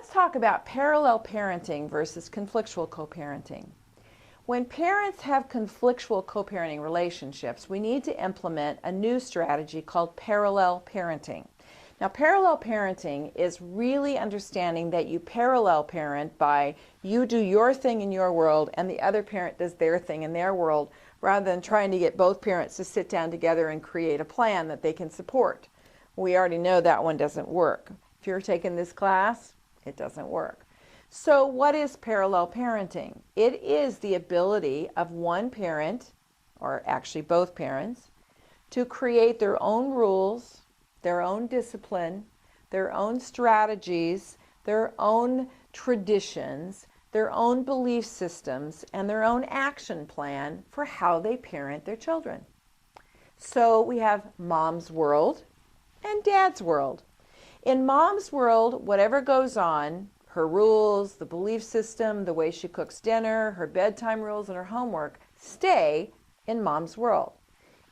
let's talk about parallel parenting versus conflictual co-parenting. When parents have conflictual co-parenting relationships, we need to implement a new strategy called parallel parenting. Now, parallel parenting is really understanding that you parallel parent by you do your thing in your world and the other parent does their thing in their world, rather than trying to get both parents to sit down together and create a plan that they can support. We already know that one doesn't work. If you're taking this class, it doesn't work. So what is parallel parenting? It is the ability of one parent, or actually both parents, to create their own rules, their own discipline, their own strategies, their own traditions, their own belief systems, and their own action plan for how they parent their children. So we have mom's world and dad's world. In mom's world, whatever goes on, her rules, the belief system, the way she cooks dinner, her bedtime rules, and her homework stay in mom's world.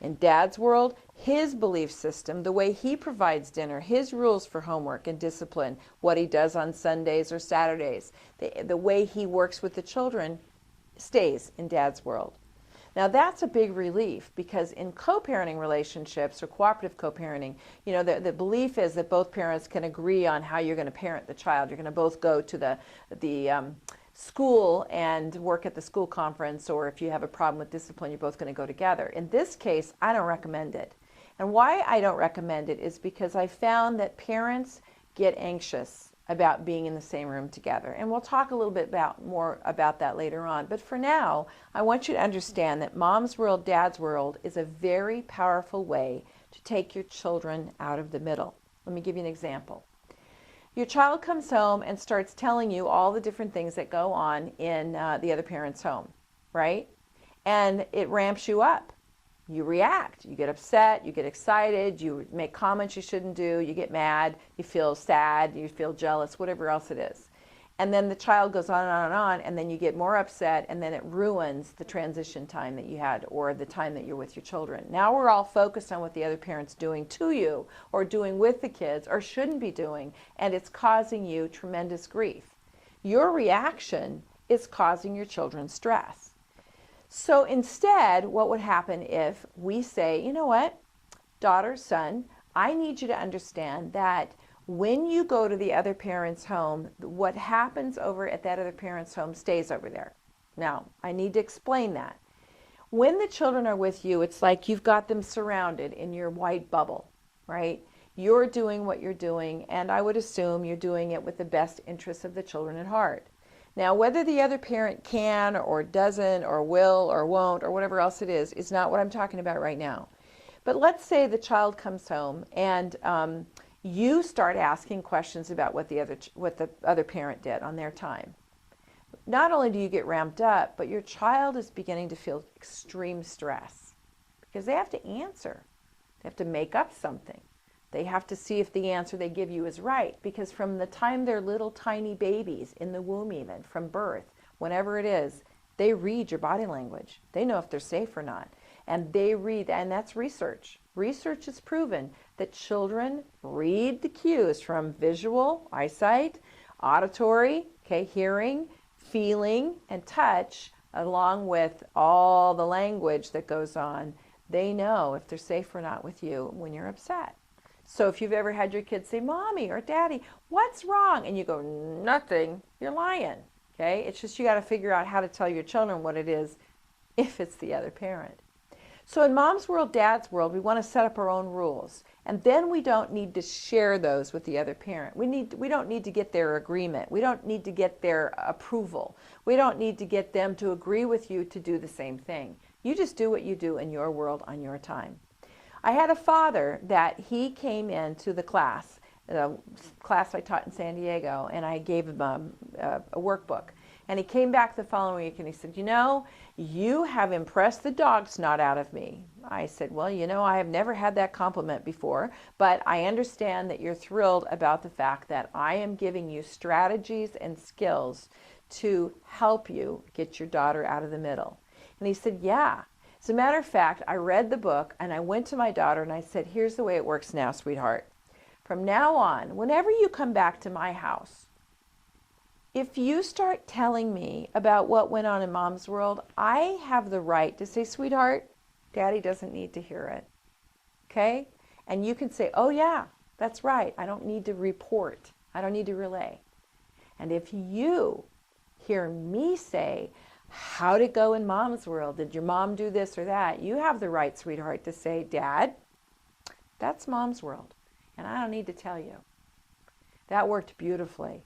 In dad's world, his belief system, the way he provides dinner, his rules for homework and discipline, what he does on Sundays or Saturdays, the way he works with the children stays in dad's world. Now that's a big relief, because in co-parenting relationships or cooperative co-parenting, you know, the belief is that both parents can agree on how you're going to parent the child. You're going to both go to the school and work at the school conference, or if you have a problem with discipline, you're both going to go together. In this case, I don't recommend it. And why I don't recommend it is because I found that parents get anxious about being in the same room together. And we'll talk a little bit more about that later on. But for now, I want you to understand that mom's world, dad's world is a very powerful way to take your children out of the middle. Let me give you an example. Your child comes home and starts telling you all the different things that go on in the other parent's home, right? And it ramps you up. You react, you get upset, you get excited, you make comments you shouldn't do, you get mad, you feel sad, you feel jealous, whatever else it is. And then the child goes on and on and on, and then you get more upset, and then it ruins the transition time that you had, or the time that you're with your children. Now we're all focused on what the other parent's doing to you, or doing with the kids, or shouldn't be doing, and it's causing you tremendous grief. Your reaction is causing your children stress. So instead, what would happen if we say, you know what, daughter, son, I need you to understand that when you go to the other parent's home, what happens over at that other parent's home stays over there. Now, I need to explain that. When the children are with you, it's like you've got them surrounded in your white bubble, right? You're doing what you're doing, and I would assume you're doing it with the best interests of the children at heart. Now, whether the other parent can or doesn't or will or won't or whatever else it is not what I'm talking about right now. But let's say the child comes home and you start asking questions about what the other parent did on their time. Not only do you get ramped up, but your child is beginning to feel extreme stress because they have to answer. They have to make up something. They have to see if the answer they give you is right, because from the time they're little tiny babies, in the womb even, from birth, whenever it is, they read your body language. They know if they're safe or not. And they read, and that's research. Research has proven that children read the cues from visual, eyesight, auditory, hearing, feeling, and touch, along with all the language that goes on. They know if they're safe or not with you when you're upset. So if you've ever had your kids say, Mommy or Daddy, what's wrong? And you go, nothing, you're lying, okay? It's just you got to figure out how to tell your children what it is if it's the other parent. So in mom's world, dad's world, we want to set up our own rules. And then we don't need to share those with the other parent. We don't need to get their agreement. We don't need to get their approval. We don't need to get them to agree with you to do the same thing. You just do what you do in your world on your time. I had a father that he came into the class I taught in San Diego, and I gave him a workbook. And he came back the following week and he said, you know, you have impressed the dog snot out of me. I said, well, you know, I have never had that compliment before, but I understand that you're thrilled about the fact that I am giving you strategies and skills to help you get your daughter out of the middle. And he said, yeah. As a matter of fact, I read the book and I went to my daughter and I said, here's the way it works now, sweetheart. From now on, whenever you come back to my house, If you start telling me about what went on in Mom's world, I have the right to say, sweetheart, Daddy doesn't need to hear it. Okay? And you can say, oh yeah, that's right. I don't need to report. I don't need to relay. And if you hear me say, how'd it go in Mom's world? Did your mom do this or that? You have the right, sweetheart, to say, Dad, that's Mom's world. And I don't need to tell you. That worked beautifully.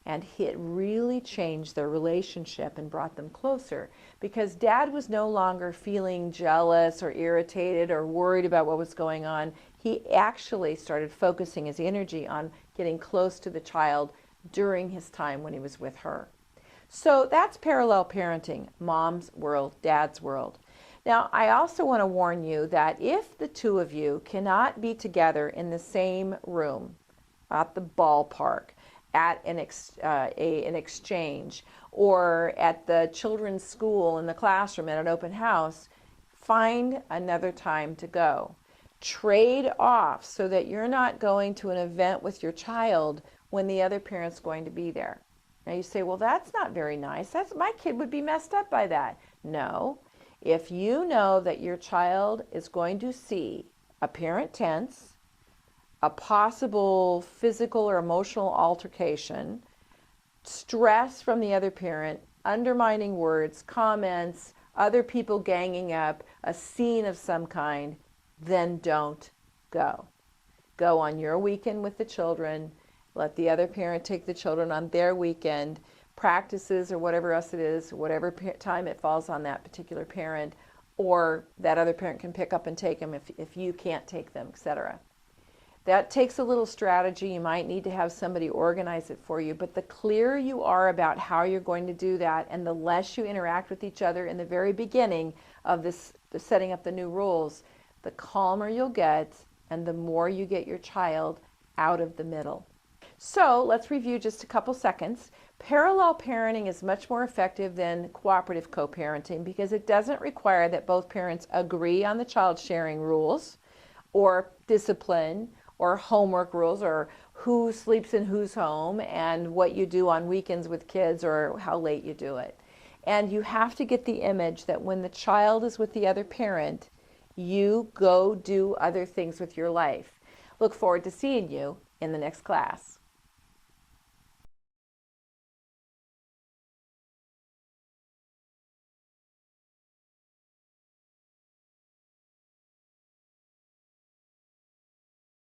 And it really changed their relationship and brought them closer, because Dad was no longer feeling jealous or irritated or worried about what was going on. He actually started focusing his energy on getting close to the child during his time when he was with her. So that's parallel parenting, Mom's world, Dad's world. Now, I also want to warn you that if the two of you cannot be together in the same room, at the ballpark, at an exchange, or at the children's school in the classroom at an open house, find another time to go. Trade off so that you're not going to an event with your child when the other parent's going to be there. Now you say, well, that's not very nice. My kid would be messed up by that. No. If you know that your child is going to see a parent tense, a possible physical or emotional altercation, stress from the other parent, undermining words, comments, other people ganging up, a scene of some kind, then don't go. Go on your weekend with the children. Let the other parent take the children on their weekend, practices or whatever else it is, whatever time it falls on that particular parent, or that other parent can pick up and take them if you can't take them, etc. That takes a little strategy. You might need to have somebody organize it for you, but the clearer you are about how you're going to do that, and the less you interact with each other in the very beginning of the setting up the new rules, the calmer you'll get, and the more you get your child out of the middle. So let's review just a couple seconds. Parallel parenting is much more effective than cooperative co-parenting because it doesn't require that both parents agree on the child sharing rules or discipline or homework rules or who sleeps in whose home and what you do on weekends with kids or how late you do it. And you have to get the image that when the child is with the other parent, you go do other things with your life. Look forward to seeing you in the next class.